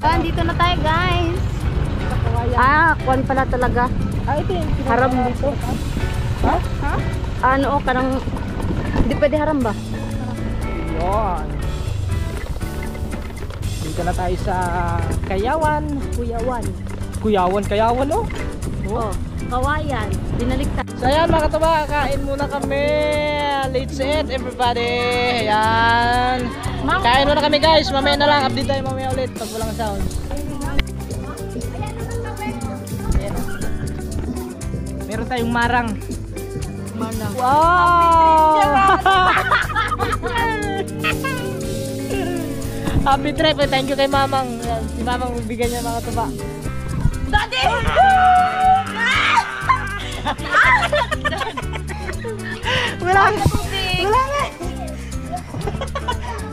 Yan, dito na tayo guys. Kuwan pala talaga. Ito yung haram dito. Ha? Ano o, kanang hindi pwede haram ba? Yun. Dito na tayo sa Kayawan. Kayawan oh. Oh, Kawayan. Binaligtad. So ayan mga katuba, kain muna kami. Let's eat everybody. Ayan. Kain muna kami guys. Mamaya na lang. Update tayo mamaya ulit pag walang sound. Ayan. Meron tayong marang. Wow! Happy trip. Thank you kay Mamang. Ayan, si Mamang bibigyan niya mga katuba. Daddy! Wala nga.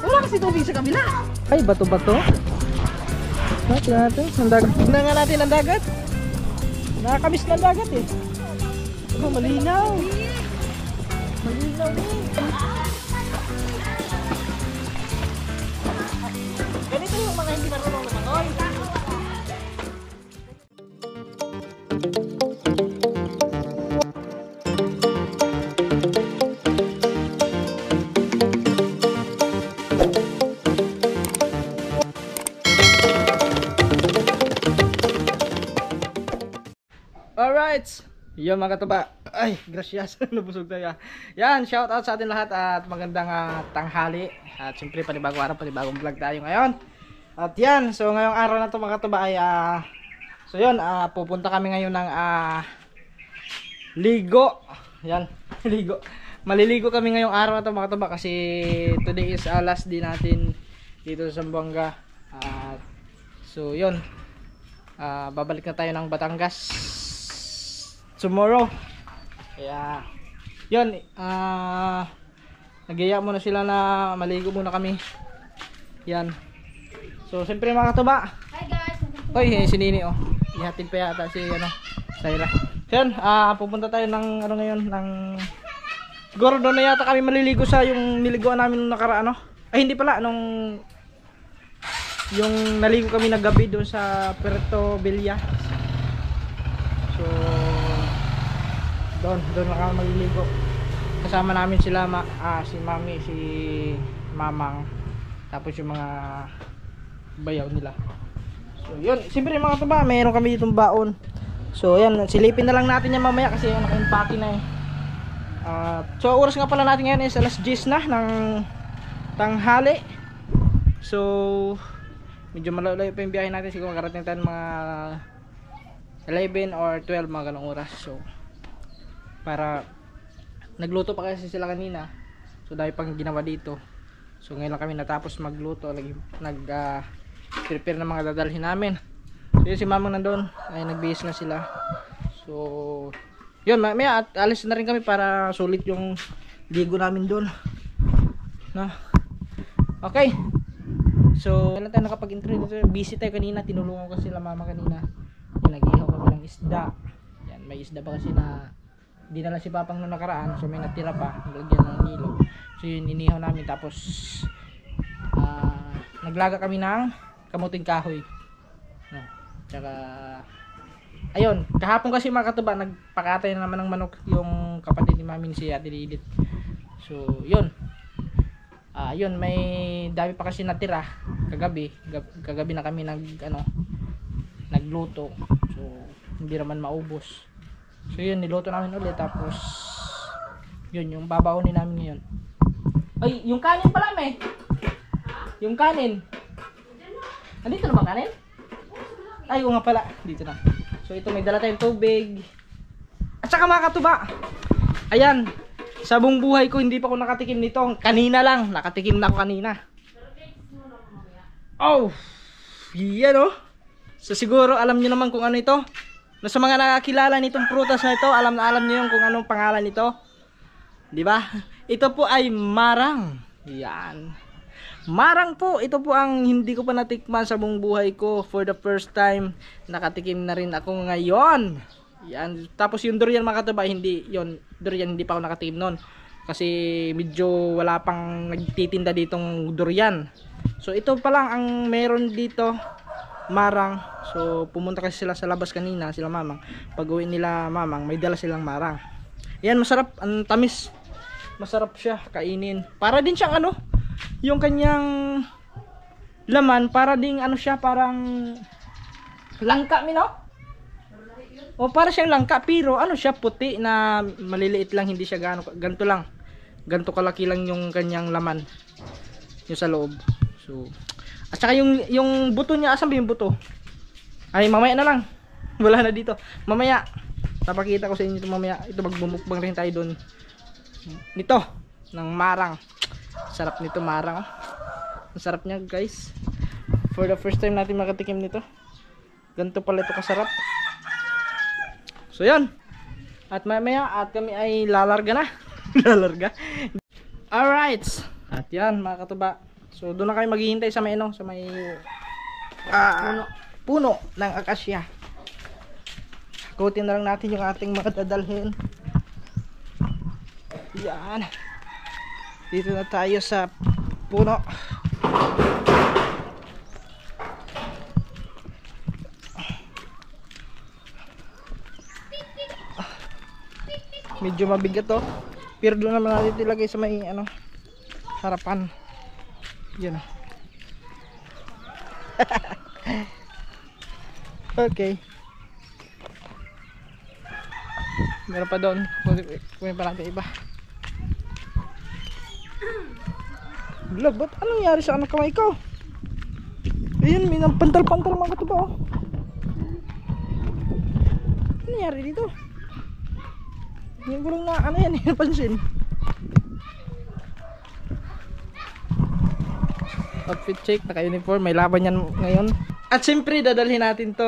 Wala kasi tubig sa kabila. Ay, bato-bato. Natin. Tignan nga natin ang dagat. Nakakabis na dagat eh. Oh, malinaw. Malinaw eh. Ganito yung mga hindi marunong lumangoy. Alright, yun mga katuba. Ay, gracias. Nabusog tayo. Yan, shout out sa atin lahat at magandang tanghali. At siyempre panibagong araw, panibagong vlog tayo ngayon. At yan, so ngayong araw na to mga katuba ay so yun, pupunta kami ngayon ng ligo. Yan, ligo. Maliligo kami ngayong araw na to mga katuba kasi today is last day natin dito sa Zamboanga. So yun, babalik na tayo ng Batangas tomorrow. Kaya yun, nagyaya muna sila na maligo muna kami. Yan. So siyempre mga katuba. Hi guys. Hoy, si Nini oh. Ihatid pa yata si Saira. So yun, pupunta tayo ng ngayon ng siguro doon na yata kami maliligo sa yung niliguan namin nung nakaraan Ay hindi pala, yung naligo kami na gabi doon sa Puerto Villa. So doon na kami maliligo. Kasama namin sila si Mami, si Mamang, tapos yung mga bayaw nila. So yun, siyempre mga tuba, mayroon kami ditong baon. So yan, silipin na lang natin yan mamaya kasi naka-impake na eh. So oras nga pala natin ngayon is alas 10 na ng tanghali. So medyo malayo pa yung biyahe natin, siguro makarating tayo mga 11 or 12 mga ganong oras. So para nagluto pa kasi sila kanina, so dahil pang ginawa dito. So ngayon lang kami natapos magluto, prepare ng mga dadalhin namin. So yun, si Mamang nandun ay nagbihis na sila. So yun, at alis na rin kami para sulit yung ligo namin doon. Okay. So wala tayo nakapag-intro dito. Busy tayo kanina, tinulungan ko sila Mama kanina. Nag-ihaw kami ng isda. Yan, may isda pa kasi na dinala si Papang nung nakaraan, so may natira pa, nilagyan ng nilo. So yun, inihaw namin, tapos naglaga kami ng kamuting kahoy. Tsaka ayun, kahapon kasi mga katuba, nagpakatay na naman ng manok yung kapatid ni Mami, si Ate Lidit. So yun, yun, may dami pa kasi natira kagabi na kami nagluto, so hindi naman maubos. So yun, niluto namin ulit, tapos yun, yung babaonin namin ngayon. Ay, yung kanin pala yung kanin nandito na ba kanin? Ay, nga pala, dito na. So ito, may dala tayong tubig at saka mga katuba, ayan, sa buong buhay ko hindi pa ako nakatikim nito. Kanina lang, nakatikim na ako kanina. Oh, yan so siguro alam nyo naman kung ano ito. Sa mga nakakilala nitong prutas na ito, alam niyo yung kung anong pangalan nito. 'Di ba? Ito po ay marang. Yan. Marang po. Ito po ang hindi ko pa natikman sa buong buhay ko. For the first time, nakatikim na rin ako ngayon. Yan. Tapos yung durian mga katuba, durian hindi pa ako nakatikim noon. Kasi medyo wala pang nagtitinda ditong durian. So ito pa lang ang meron dito marang. So pumunta kasi sila sa labas kanina, sila mamang. Pag uwi nila mamang, may dala silang marang. Yan, masarap, ang tamis. Masarap siya kainin. Para din siyang ano, yung kanyang laman, para ding ano siya, parang langka, no? O para siyang langka, pero ano siya, puti na maliliit lang, hindi siya ganito lang. Ganito kalaki lang yung kanyang laman. Yung sa loob. So, at saka yung buto niya, asan ba yung buto? Ay, mamaya na lang. Wala na dito. Mamaya, napakita ko sa inyo ito mamaya. Ito, magbumukbang rin tayo doon. Nito, ng marang. Sarap nito, marang. Ang sarap niya, guys. For the first time natin makatikim nito. Ganito pala ito kasarap. So, yan. At mamaya, at kami ay lalarga na. Lalarga. Alright. At yan, mga katuba. So, doon na kayo maghihintay sa may, ano, sa may puno ng akasya. Kutin na lang natin yung ating mga dadalhin. Yan. Dito na tayo sa puno. Medyo mabigat to. Pero doon naman natin ilagay sa may ano, harapan. Yan. Okay. Meron pa doon. Kunin pa natin iba. Wala, ba't anong nangyari sa anak kamay ko? Ayun, may pantal-pantal mga katuba, oh. Ano nangyari dito? Yung gulong na, ano yan, napansin. Outfit check, naka-uniform, may laban yan ngayon. At siyempre, dadalhin natin to.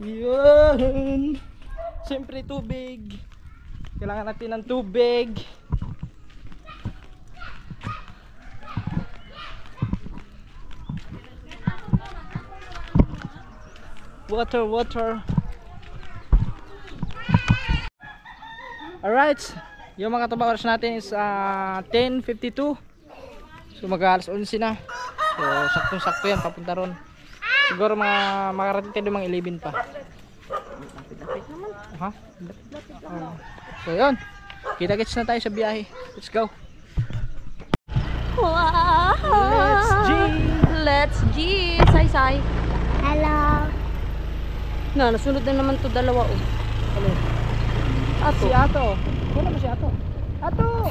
Yan. Siyempre, tubig. Kailangan natin ng tubig. Water. Alright. Yung mga taba oras natin is 10:52. So mag-alas 11 na. So saktong-sakto yan papunta ron. Siguro makarating tayo mga 11 pa. Ha? So yun. Kita-kits na tayo sa biyahe. Let's go. Wow! Let's G! Say. Hello! Nasunod na naman to dalawa, oh. Hello. Ato. Si Ato. Wala ba si Ato? Ato!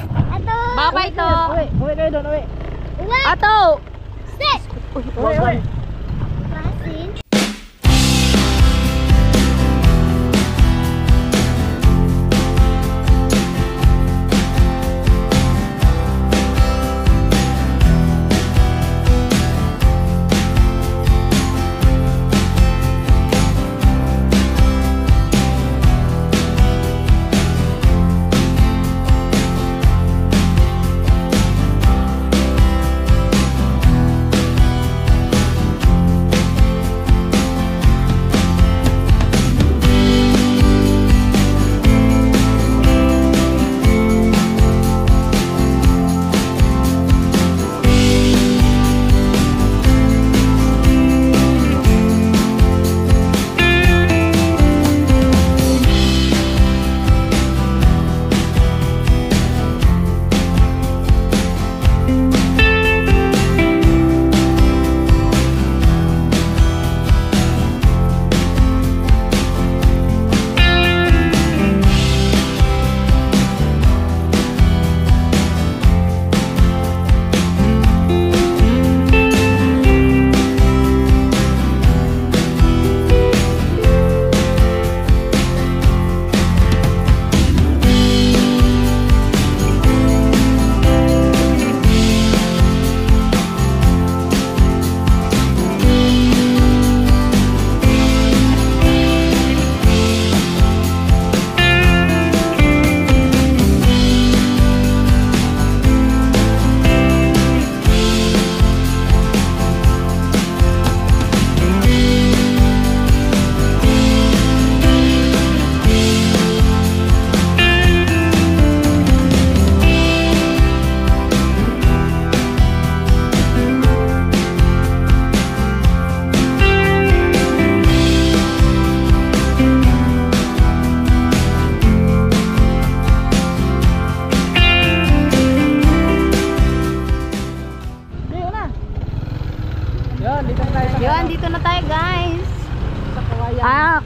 Babay to! Uwi kayo doon, uwi. Ato! Sit! Uwi.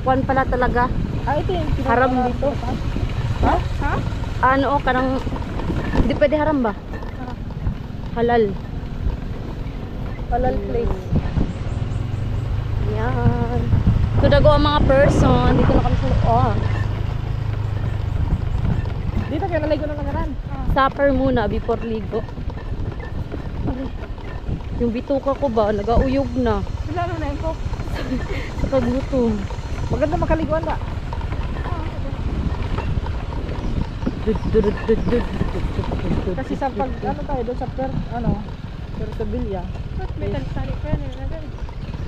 Kwan pala talaga. Ito yung Haram dito. Ha? Ano, kanang... Hindi pwede haram ba? Halal. Halal place. Yan. So, dago ang mga person. Dito na kami sa... Dito kayo naligo na nagaran. Supper muna before ligo. Ay, yung bituka ko ba, nagauyog na. Sila na yun ko. Sa kagutom. Maganda makaliguan ba? Kasi sa pag ano tayo doon sa Persebilia. May talisari pa yan.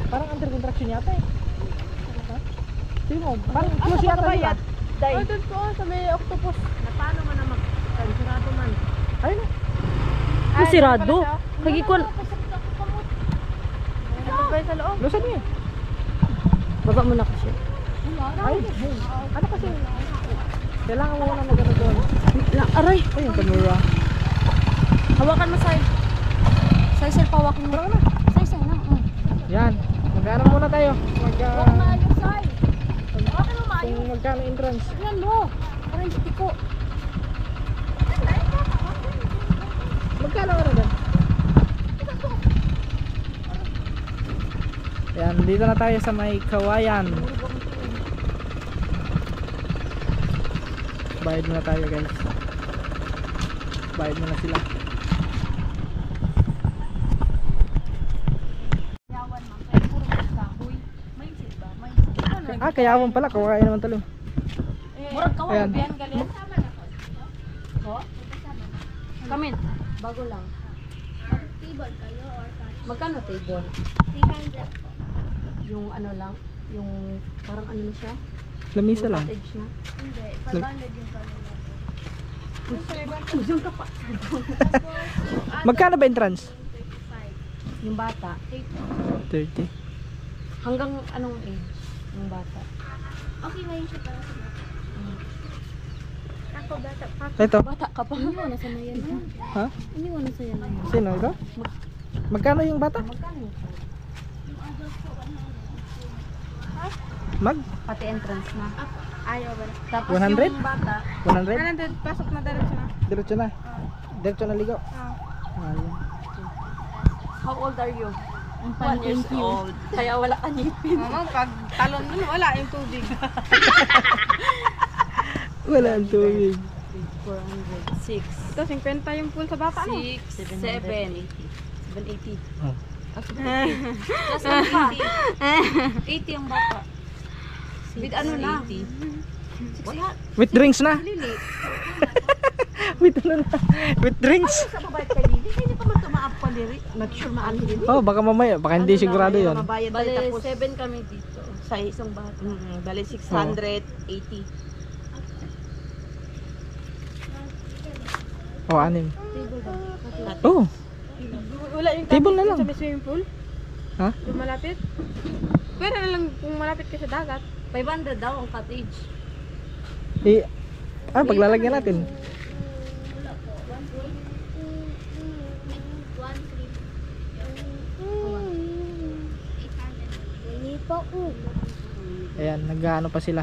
Parang under contraction yata eh. Sino mo? Parang close yata nila. Oh, doon po sa may octopus. Na paano man na mag-sarado man? Ayun na. Masirado. Kagikon. Ano ba sa loob? Lusan niyo eh. Baba mo na kasi. Ay, ano kasi? Kailangan mo na magano doon. Aray. Ay, yung camera. Hawakan mo, Sai. Sai, sir, pawakan mo. Sai, Sai na. Yan. Magkano muna tayo? Huwag maayos, Sai. Hawakan mo maayos. Kung magkano entrance? Yan mo. Parang hindi ko. Magkano ano doon? Yan, dito na tayo sa may Kawayan. Bayad muna tayo guys. Bayad muna sila. Kayawan pala. Kawayan naman talo. Murag kawan. Ayan. Biyan galing. Kamin. Bago lang. Table kayo or Magkano table? 300. Yung ano lang. Yung parang ano na siya. Lamisa lang. Cottage na. Hindi, 500 yung kanila. Usang ka pa. Magkano ba entrance? 25. Yung bata. 30. Hanggang anong age? Yung bata. Okay na yun siya para sa bata. Ako bata pa. Ito. Bata ka pa. Iniwan na sa yan na yan. Ha? Iniwan na sa yan na yan. Sino ito? Magkano yung bata? Magkano yun? Mag? Pati entrance na. Ayaw ba na? Tapos 100? yung bata. 100? 100, pasok na diretso na. Diretso na. Diretso na ligaw. Ayan. How old are you? 1 years old. Kaya wala ka ngipin. Mama, pag talon dun, wala yung tubig. Wala ang tubig. 400. 6. Ito, 50 yung pool sa bata, no? 6. 7. 780. Oh. Plus ano pa? 80 ang bata. With ano na? Wala. With drinks na. With ano na. With drinks. Sa babayad kay Lili, hindi pa man tumaap pa diri. Not sure maan Lili. Oh, baka mamaya. Baka hindi sigurado yun. Mabayad tayo Bale, tapos 7 kami dito. sa isang bata. Bale 680. Oh, 6. Table ba? Oh, Wala yung Table na cottage lang. sa may swimming pool? Ha? Yung malapit? Pwede na lang kung malapit ka sa dagat. 500 daw ang cottage. Paglalagyan natin. Ayan, nag-ano pa sila.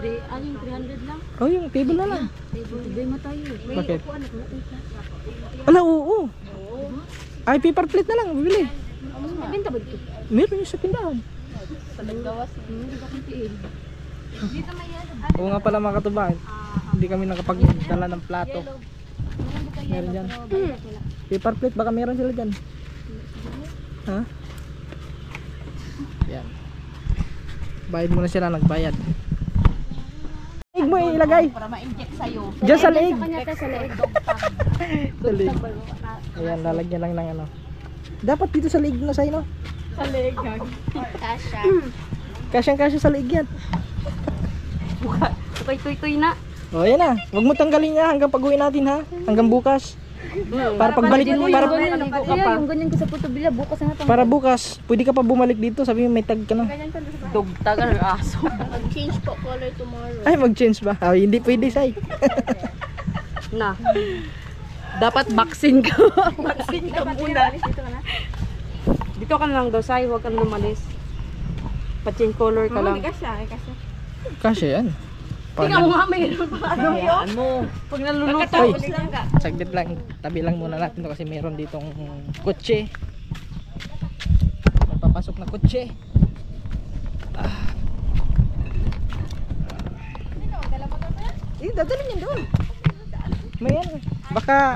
Ano yung 300 lang? Oh, yung table na lang. Table. Ibay mo tayo. Bakit? Ala, oo. Ay, paper plate na lang. Bibili. Benta ba dito? Meron yung sa tindahan. Sa naggawas. Hindi ba kong tiil? Oo nga pala mga katubahan. Hindi kami nakapagdala ng plato. Meron dyan. Paper plate, baka meron sila dyan. Ha? Yan. Bayad muna sila, nagbayad. Leeg mo ilagay. Para ma-inject sa'yo. Diyan sa leeg. Kanya tayo sa leeg. Sa leeg. Ayan, lalagyan lang ng ano. Dapat dito sa leeg na sa'yo, no? Sa leg. Kasha. Kasyang-kasya sa leeg yan. Okay, tuy-tuy na. O, yan na. Huwag mo tanggalin niya hanggang pag-uwi natin, ha? Hanggang bukas. Para pagbalik mo, para Yung ganyan ko sa Putubila, bukas na ito. para bukas, pwede ka pa bumalik dito. Sabi mo may tag ka na. Dugtagan ng aso. Mag-change po color tomorrow. Ay, mag-change ba? Ah, hindi pwede, say. Na. Dapat vaccine ka. Vaccine ka muna. Dito ka na. Dito ka na lang daw, Sai. Huwag kang lumalis. Pa-change color ka lang. Kasi yan. Tingnan mo nga, mayroon pa. Hayaan mo. Pag naluluto. Uy, saglit lang. Tabi lang muna natin to kasi meron ditong kotse. Magpapasok na kotse. Dadalhin niya doon. May yan. Baka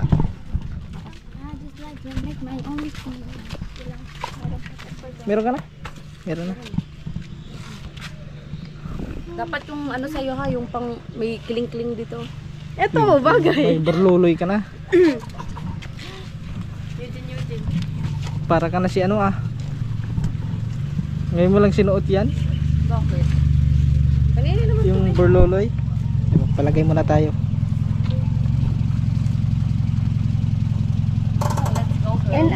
meron ka na? Meron na. Dapat yung ano sa'yo ha, yung pang may kling-kling dito. Ito, bagay. May berluloy ka na. Para ka na si ano ah. Ngayon mo lang sinuot yan? Bakit? Kanina naman Yung berluloy. Palagay muna tayo. And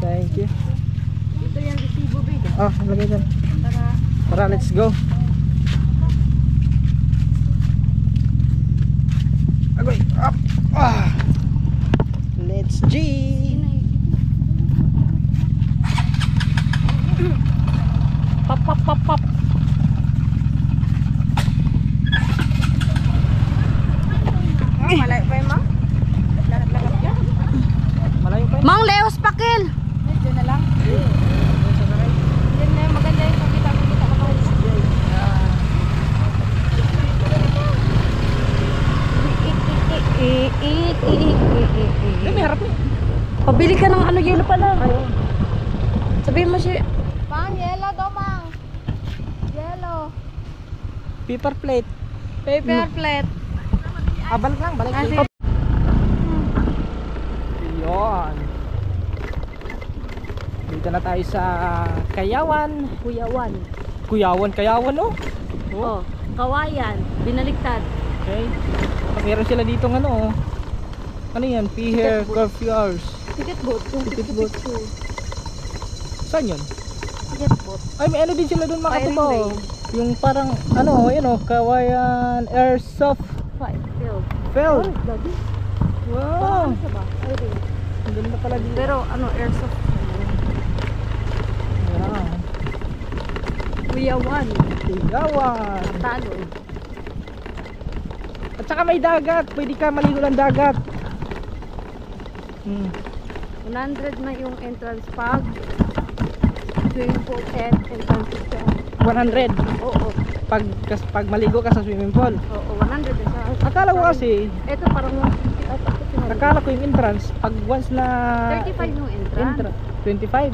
Thank you. ito yung resibo babe. Oh, lagay dyan. Tara, let's go. Agoy, up. Let's G. Pop, pop, pop, pop. Malayo pa yun, ma? Lakad-lakad ka? Malayo pa yun. Mang Leos Pakil! Medyo na lang. Yan na, maganda yung pagkita ka pa. May harap niya. Pabili ka ng ano, yelo pala. Sabihin mo siya. Mang, yellow daw, Mang. Yellow. Paper plate. Paper plate. Balik lang, balik lang. Yun. Dito na tayo sa Kayawan. Kuyawan. Kayawan oh. Oh, Kawayan. Binaliktad. Okay. Meron sila dito ng ano oh. Ano yan? Pier curfew hours. Ticket boat. Ticket boat. Saan yun? Ticket boat. Ay, may ano din sila doon mga Firing katibaw. range. Yung parang ano, yun oh, Kawayan Airsoft Field. Field. Daddy. Wow. Ano ba? Firing. Ang ganda pala dito. Pero ano, airsoft. Wow. Kuyawan. Kayawan. Talo. At saka may dagat. Pwede ka maligo ng dagat. 100 na yung entrance pag swimming pool and entrance siya. 100. Oo. Pag maligo ka sa swimming pool. Oo, 100 na siya. Akala ko kasi, Ito parang 150 at ako tinanong. akala ko yung entrance, pag once na 35 yung entrance. 25.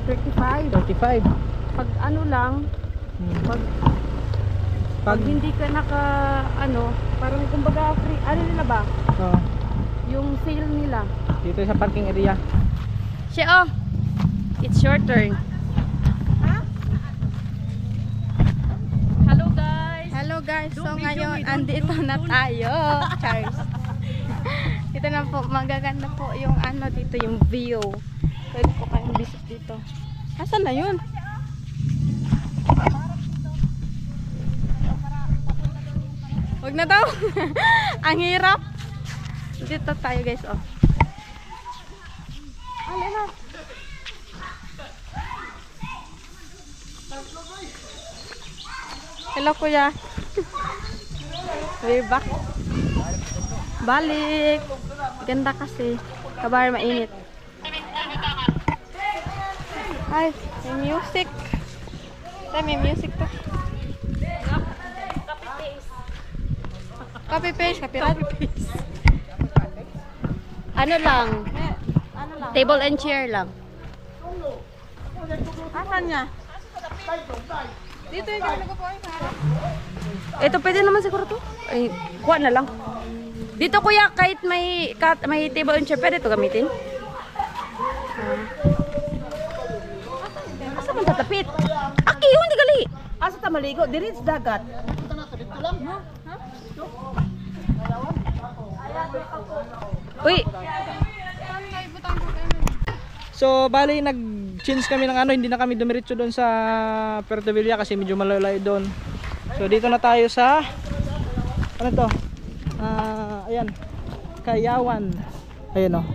35. 35. Pag ano lang, pag Pag, hindi ka naka ano, parang kumbaga free, ano nila ba? oh, Yung sale nila. dito sa parking area. Siya, oh. It's your turn. Hello guys. Hello guys, so ngayon andito na tayo. Charles. Ito na po, magaganda po yung ano dito, yung view. Pwede po kayong visit dito. Asan na yun? Huwag na daw. Ang hirap. Dito tayo guys, oh. Alin na. Hello kuya. We're back. Balik. Ganda kasi. Kabar mainit. Ay, may music. Ay, may music to. Copy paste. Copyright. Ano lang? Table and chair lang. Asan niya? Dito yung gano'n po ay harap. Ito pwede naman siguro to. Ay, kuha na lang. Dito kuya, kahit may table and chair, pwede to gamitin. Asa man tatapit? Aki, hindi gali. Asa ta maligo? Diri sa dagat. Uy, So, bali nag-change kami ng ano, hindi na kami dumiretso doon sa Puerto Villa kasi medyo malayo doon. So, dito na tayo sa ano to? Ayan. Kayawan. Ayan oh.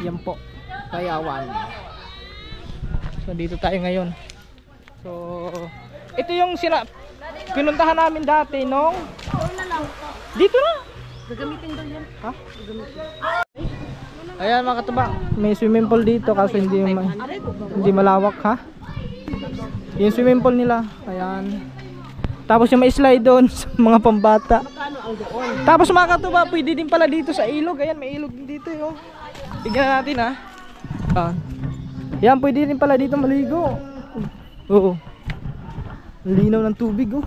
Yan po. Kayawan. So dito tayo ngayon. So ito yung pinuntahan namin dati nung dito na. Gagamitin daw yan. Ha? Ayan mga katuba, may swimming pool dito kasi hindi malawak ha. Yung swimming pool nila, ayan. Tapos yung may slide doon sa mga pambata. Tapos mga katuba, pwede din pala dito sa ilog. Ayan, may ilog din dito yo. Tignan natin ha. Ayan, pwede din pala dito maligo. Oo. Linaw ng tubig oh.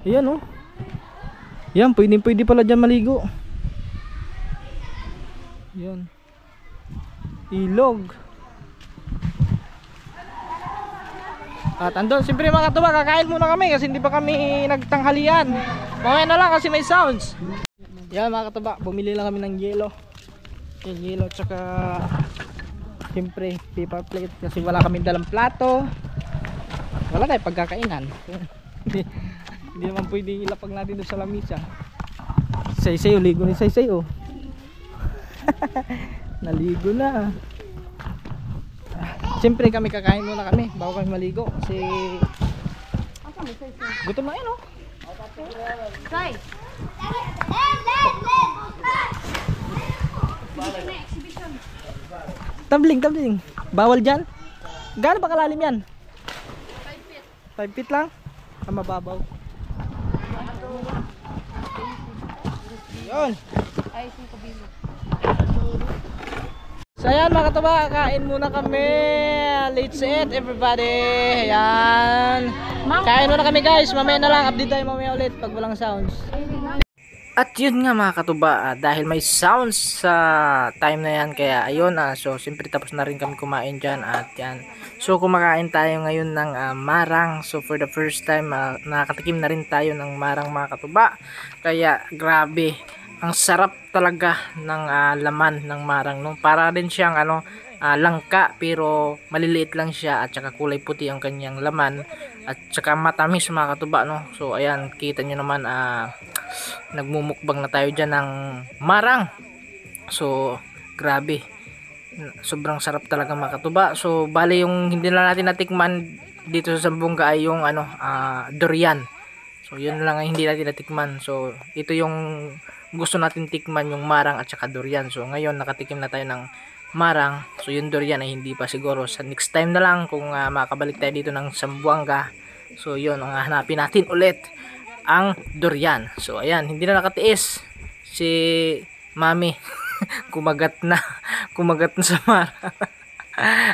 Ayan oh. Ayan, pwede pala dyan maligo. Ayan. Ilog. At andun, siyempre mga katuba, kakain muna kami kasi hindi pa kami nagtanghalian. Mamaya na lang kasi may sounds. Yan mga katuba, bumili lang kami ng yelo. Yung yelo tsaka siyempre paper plate kasi wala kami dalang plato. Wala tayong pagkakainan. Hindi naman pwede ilapag natin doon sa lamisa. Say-say, ligo ni say-say oh. Naligo na. Siyempre kami kakain muna kami bago kami maligo kasi gutom na yun oh. Say! Tumbling. Bawal dyan? Gaano ba kalalim yan? 5 feet lang? Mababaw. Yun. So ayan mga katuba, kain muna kami. Let's eat everybody. Ayan. Kain muna kami guys. Mamaya na lang. Update tayo mamaya ulit pag walang sounds. At yun nga mga katuba, dahil may sounds sa time na yan, kaya ayun so siyempre tapos na rin kami kumain dyan at yan. So kumakain tayo ngayon ng marang. So for the first time nakatikim na rin tayo ng marang mga katuba. Kaya grabe, ang sarap talaga ng laman ng marang no. Para rin siyang langka pero maliliit lang siya at saka kulay puti ang kanyang laman at saka matamis mga katuba no. So ayan, kita nyo naman nagmumukbang na tayo dyan ng marang. So grabe, sobrang sarap talaga mga katuba. So bali yung hindi na natin natikman dito sa Zamboanga ay yung durian. So yun lang ang hindi natin natikman. So ito yung gusto natin tikman, yung marang at saka durian. So ngayon nakatikim na tayo ng marang. So yung durian ay hindi pa, siguro sa next time na lang kung makabalik tayo dito ng Zamboanga. So yun ang hanapin natin ulit, ang durian. So ayan, hindi na nakatiis si mami. kumagat na sa marang.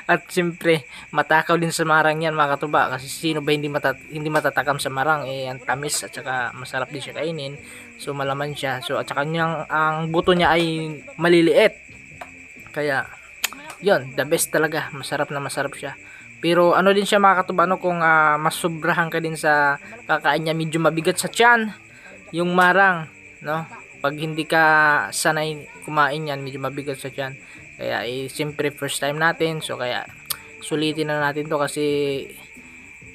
At siyempre matakaw din sa marang yan mga katuba, kasi sino ba hindi matatakam sa marang ang tamis at saka masarap din siya kainin. So malaman siya. So at saka ang buto niya ay maliliit. Kaya yun, the best talaga. Masarap na masarap siya. Pero din siya mga katuba kung masubrahan ka din sa kakain niya, medyo mabigat sa tiyan yung marang no. Pag hindi ka sanay kumain yan, medyo mabigat sa tiyan. Kaya siyempre first time natin, so kaya sulitin na natin to kasi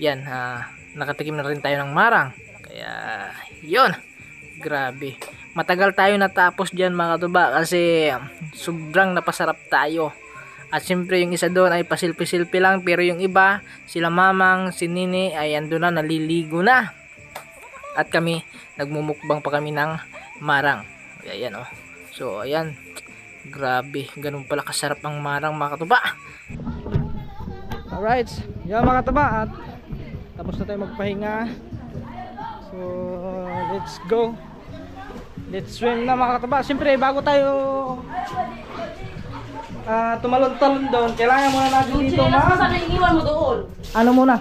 yan, nakatikim na rin tayo ng marang. Kaya yun, grabe, matagal tayo natapos dyan mga katuba kasi sobrang napasarap tayo. At siyempre yung isa doon ay pasilpi-silpi lang, pero yung iba, sila mamang, si Nini ay ando na, naliligo na. At kami, nagmumukbang pa kami ng marang. Ayan oh. So ayan, grabe, ganun pala kasarap ang marang mga katuba. Alright, yan mga katuba, at tapos na tayo magpahinga. So let's go. Let's swim na mga katuba. Siyempre bago tayo tumalon-talon doon, kailangan muna natin dito Saan na iniwan mo doon? ano muna?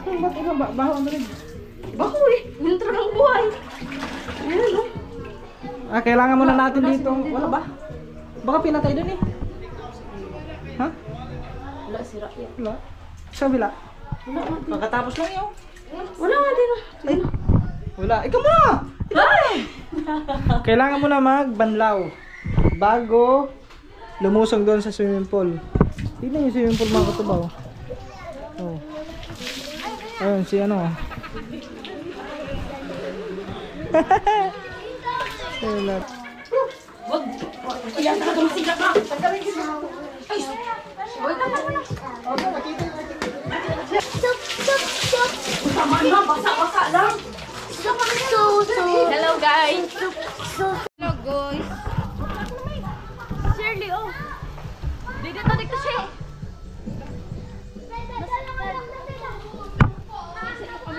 Ba't iba? Baho ang dalig. Baho yun talagang buhay. Ayan o. Kailangan muna natin dito. Wala ba? Baka pinatay doon eh. Ha? Wala, sira yan. Wala. Sa kabila. Wala, Pagkatapos lang yun. wala nga din. Ay, wala. Ikaw muna! Ay! Kailangan mo na magbanlaw bago lumusong doon sa swimming pool. Tignan yung swimming pool mga katubaw. Oh. Ayun si ano. Ayun. Wag! Iyan ka, tumasigla ka! Hello guys. Hello guys. Shirley, oh. Dito siya.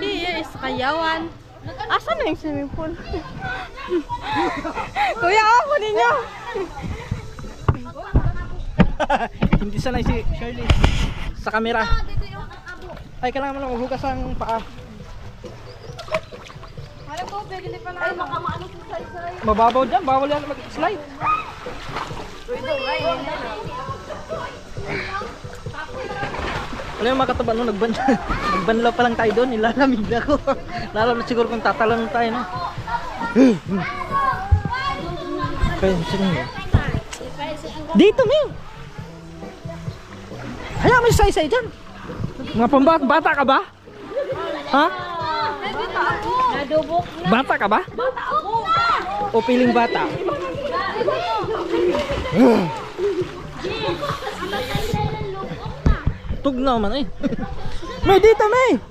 Here is Kayawan. Asan na yung swimming pool? Kuya, ako ninyo. Hindi sanay si Shirley sa camera. Ay, kailangan mo lang maghugas ang paa. Wala po, pwede pa na. Ay, makamaano sa say-say. Mababaw dyan, bawal yan mag-slide. Ano yung mga kataba no, nagbanlaw pa lang tayo doon, nilalamig na ako. Lalo na siguro kung tatalon tayo no. Kaya, sige mo. Dito mo. Hayaan mo yung say-say dyan. Mga pambata ka ba? Ha? Nadubok na. Bata ka ba? Bata ako. O piling bata? Tugnaw man eh. May dito may.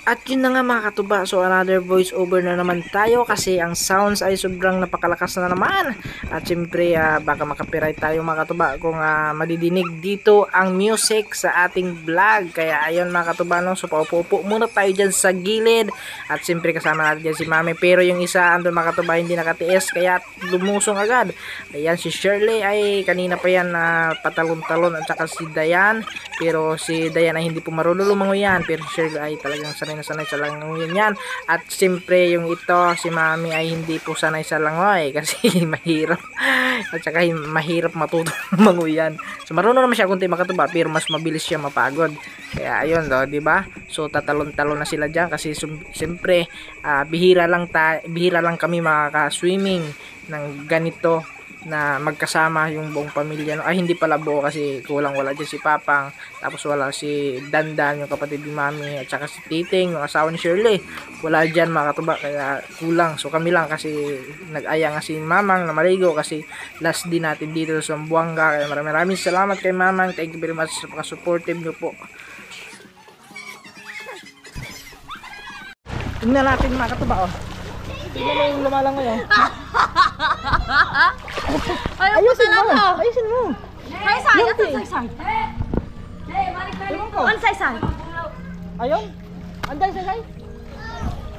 At yun na nga mga katuba, so another voice over na naman tayo kasi ang sounds ay sobrang napakalakas na naman. At syempre baka makapiright tayo mga katuba kung madidinig dito ang music sa ating vlog. Kaya ayun mga katuba no, so paupo-upo muna tayo dyan sa gilid. At syempre kasama natin dyan si Mami, pero yung isa andun mga katuba hindi nakatiis kaya lumusong agad. Ayan si Shirley ay kanina pa yan patalon-talon at saka si Dayan. Pero si Dayan ay hindi po marunong lumangoy pero si Shirley ay talagang sanay sa langoy yan. At siyempre yung ito si Mami ay hindi po sanay sa langoy kasi mahirap at saka mahirap matutong lumangoy yan. So marunong naman siya kunti makatuba pero mas mabilis siya mapagod. Kaya ayun do, di ba? So tatalon-talon na sila diyan kasi siyempre bihira lang kami makaka-swimming ng ganito na magkasama yung buong pamilya. Ay hindi pala buo kasi kulang, wala dyan si Papang, tapos wala si Dandan yung kapatid ni Mami, at saka si Titing yung asawa ni Shirley, wala dyan mga katuba kaya kulang. So kami lang kasi nag-aya nga si Mamang na maligo kasi last din natin dito sa Zamboanga. Kaya maraming salamat kay Mamang, thank you very much sa pagka-supportive nyo po. Tingnan natin mga katuba tingnan mo yung lumalang ngayon. Ayusin mo. Ayusin mo. Say-say, ato say-say. Ano say-say? Ayun. Anday say-say.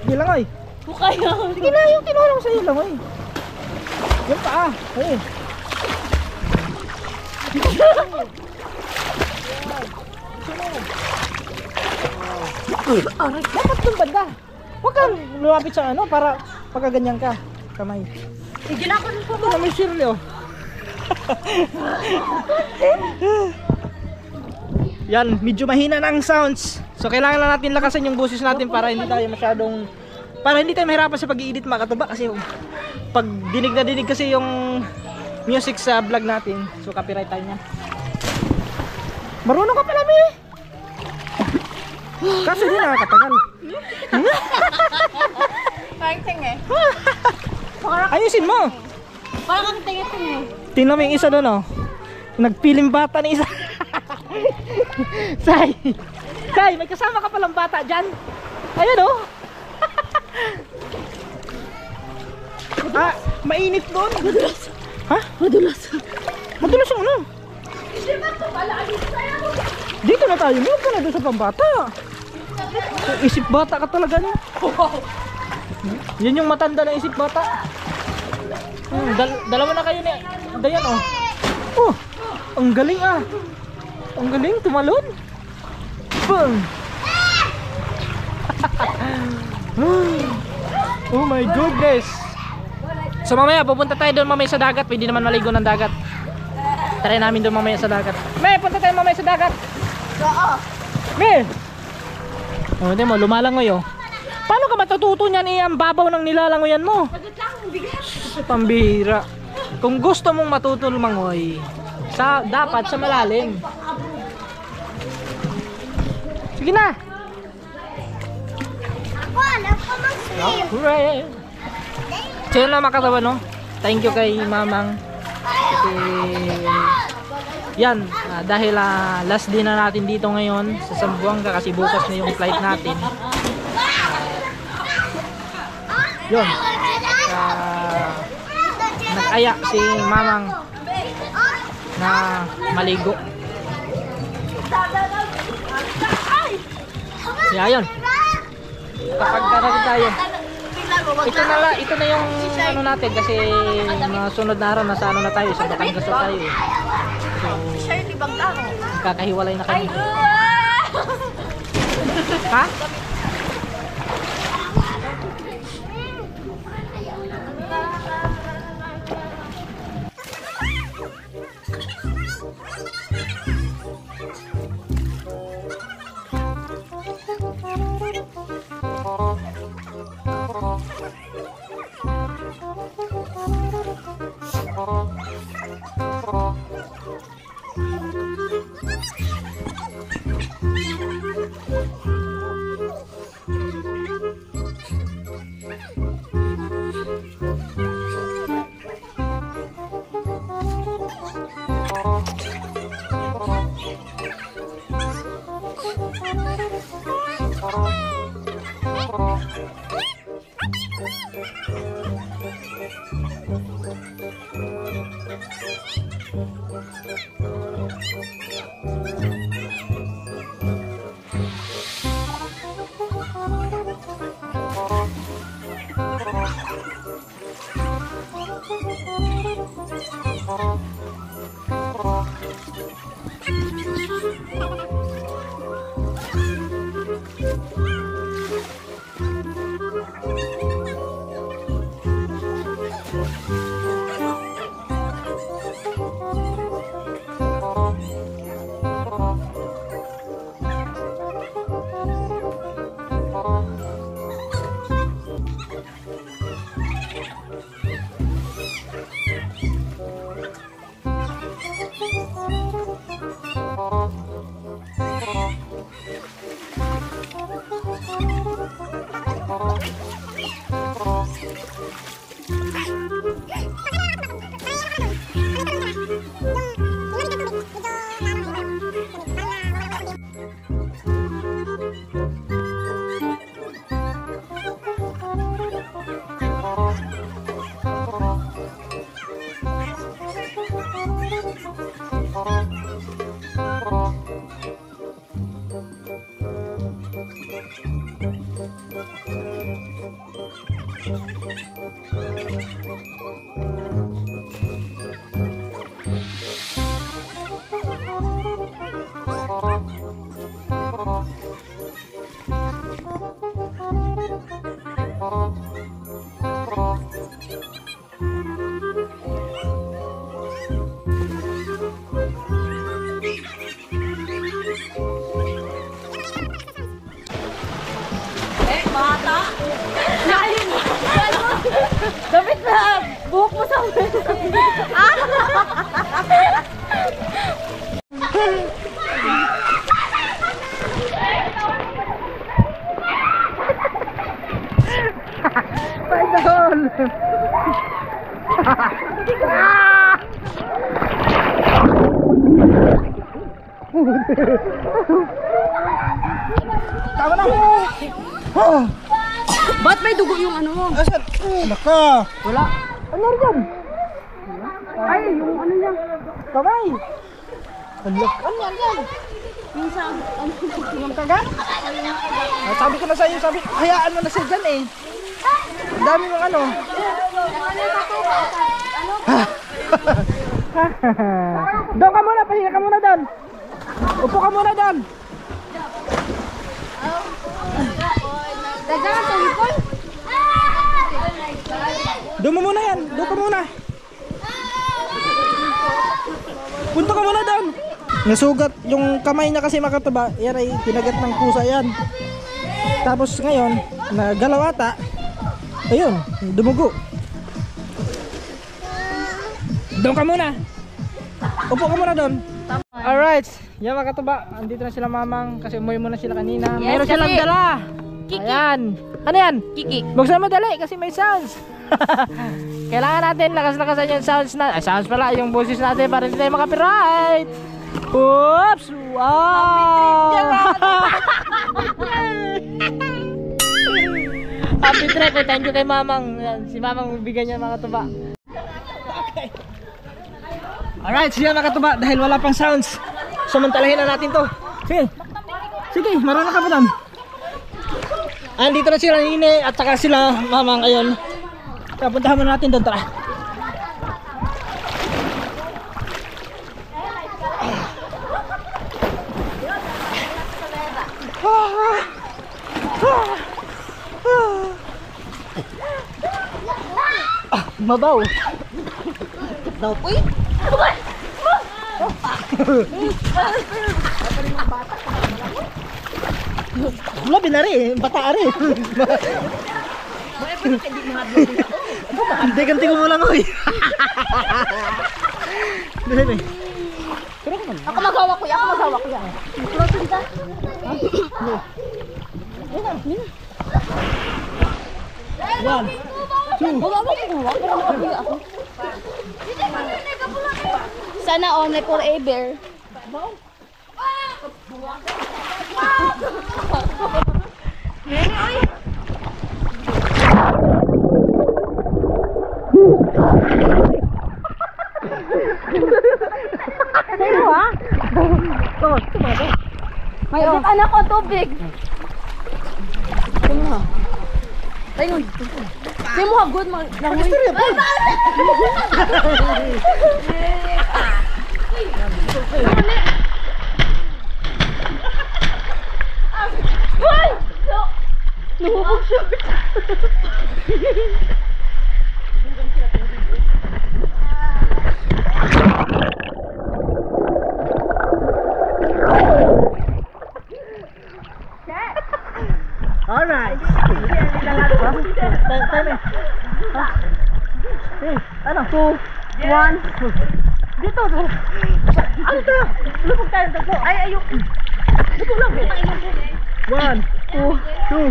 Sige lang ay. Bukay na. Sige na yung tinulong sa'yo lang ay. Yan pa ay. Dapat yung banda. Huwag kang lumapit sa ano para pagkaganyan ka. Kamay. Ginakon ko Ito na may Shirley Yan, medyo mahina na ang sounds. So kailangan lang natin lakasan yung boses natin para hindi tayo mahirapan sa pag-i-edit mga katuba kasi pag dinig na dinig kasi yung music sa vlog natin. So copyright tayo niyan. Marunong ka pala Mi. Kaso di nakakatagal. Parang eh. Ayusin mo. Parang kang tingin-tingin. Tingnan mo yung isa doon nagpiling bata ni isa. Say, may kasama ka palang bata dyan. Ayun mainit doon. Madulas. Ha? Madulas. Madulas yung ano? Dito na tayo. Huwag ka na doon sa pambata. Isip bata ka talaga no? Yan yung matanda na isip bata. Dalawa na kayo ni Dayan ang galing ang galing tumalon. Boom. Oh my goodness. So mamaya pupunta tayo doon mamaya sa dagat. Pwede naman maligo ng dagat. Try namin doon mamaya sa dagat. May punta tayo mamaya sa dagat. Oo. May hindi mo lumalangoy Paano ka matututo niyan ang babaw ng nilalangoyan mo? Pambihira. Kung gusto mong matuto lumangoy, dapat sa malalim. Sige na. Ako, alam ko mag-swim. Hooray. So yun lang mga katawa Thank you kay Mamang. Kasi yan, dahil last day na natin dito ngayon sa Zamboanga kasi bukas na yung flight natin. Yun. Nag-aya si mamang na maligo. Kaya yun. Kapag karating tayo. Ito na yung ano natin kasi masunod na araw nasa ano na tayo, sa Batangas na tayo. So, kakahiwalay na kami. Ha? Dapat na buhok mo sa amin. Idol! Tama na! Ba't may dugo yung ano mo? Asan? Naka! Wala. Ano rin? Ay, yung ano niya. Kamay! Alak! Ano yan? Minsan, ano Yung kagat? Sabi ko na sa'yo, sabi, hayaan mo na siya dyan eh. Ang dami mong ano. Doon ka muna, pahinga ka muna doon. Upo ka muna doon. Dagang sa hipon. Doon mo muna yan, doon ka muna. Punta ka muna doon. Nasugat yung kamay niya kasi makataba. Yan ay kinagat ng pusa yan. Tapos ngayon, nagalaw ata. Ayun, dumugo. Doon ka muna. Upo ka muna doon. Alright, yan mga katuba. Andito na sila mamang kasi umuwi muna sila kanina. Yes, Meron silang kasi- dala. Kiki. Ayan. Ano yan? Kiki. Buksan mo dali kasi may sounds. Kailangan natin lakas-lakasan yung sounds na, sounds pala, yung boses natin para hindi tayo makapiright. Oops! Wow! Happy trip. Thank you kay Mamang. Si Mamang bigyan niya mga tuba. Alright, siya mga tuba. Dahil wala pang sounds, samantalahin na natin to. Sige. Sige, marunong ka pa doon. Andito na sila Nine at saka sila Mamang ngayon. Puntahan muna natin doon, tara. Mabaw. Daw po eh. Wala binari, bata ari. Hindi ganti ko mo lang oy. Dali. Ako magawa kuya, ako magawa kuya. Protein ka. One, two. Sana only forever. Sa'yo ha? May anak ko tubig. Sa'yo ha? Sa'yo ha? Good mag... Istorya po! Hoy! Nuhubog siya. Alright. Time. Ano? 2, 1. Dito. Ano to? Lupog tayo dito. Ay, ayok. Lupog lang. 1, 2, 2.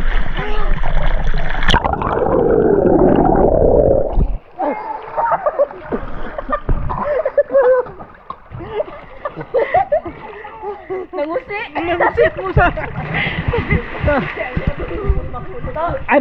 Nangusi mo sa. Ay,